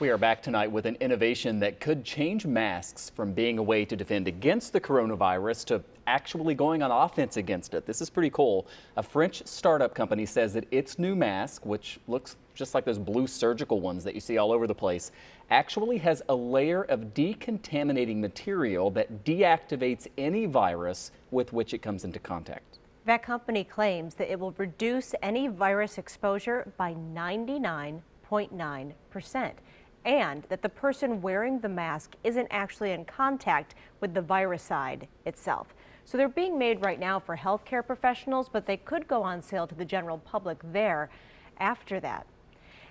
We are back tonight with an innovation that could change masks from being a way to defend against the coronavirus to actually going on offense against it. This is pretty cool. A French startup company says that its new mask, which looks just like those blue surgical ones that you see all over the place, actually has a layer of decontaminating material that deactivates any virus with which it comes into contact. That company claims that it will reduce any virus exposure by 99.9%. And that the person wearing the mask isn't actually in contact with the viricide itself. So they're being made right now for healthcare professionals, but they could go on sale to the general public there after that.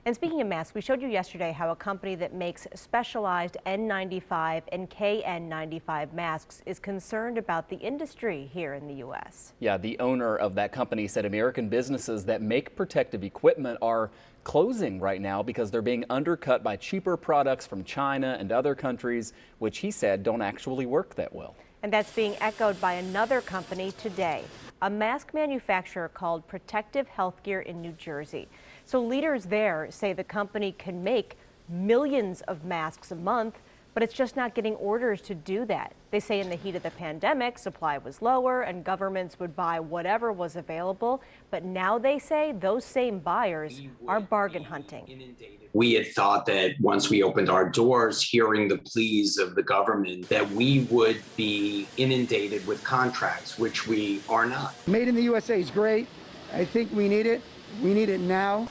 And speaking of masks, we showed you yesterday how a company that makes specialized N95 and KN95 masks is concerned about the industry here in the U.S. Yeah, the owner of that company said American businesses that make protective equipment are closing right now because they're being undercut by cheaper products from China and other countries, which he said don't actually work that well. And that's being echoed by another company today, a mask manufacturer called Protective Healthgear in New Jersey. So leaders there say the company can make millions of masks a month, but it's just not getting orders to do that. They say in the heat of the pandemic, supply was lower and governments would buy whatever was available. But now they say those same buyers are bargain hunting. We had thought that once we opened our doors, hearing the pleas of the government, that we would be inundated with contracts, which we are not. Made in the USA is great. I think we need it. We need it now.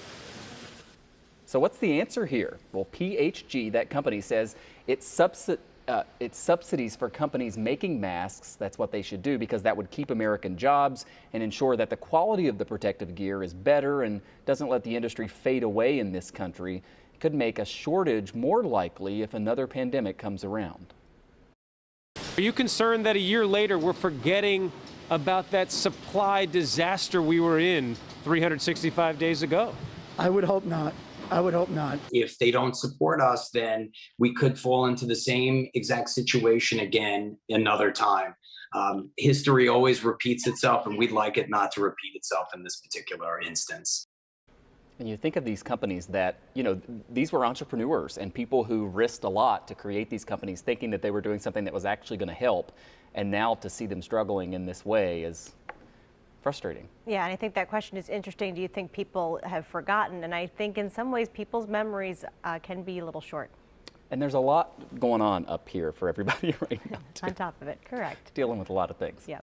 So what's the answer here? Well, PHG, that company, says it's subsidies for companies making masks. That's what they should do because that would keep American jobs and ensure that the quality of the protective gear is better and doesn't let the industry fade away in this country. It could make a shortage more likely if another pandemic comes around. Are you concerned that a year later we're forgetting about that supply disaster we were in 365 days ago? I would hope not. I would hope not. If they don't support us, then we could fall into the same exact situation again another time. History always repeats itself, and we'd like it not to repeat itself in this particular instance. And you think of these companies that, these were entrepreneurs and people who risked a lot to create these companies thinking that they were doing something that was actually going to help. And now to see them struggling in this way is frustrating. Yeah, and I think that question is interesting. Do you think people have forgotten? And I think in some ways people's memories can be a little short. And there's a lot going on up here for everybody right now, too. On top of it, correct. Dealing with a lot of things. Yep.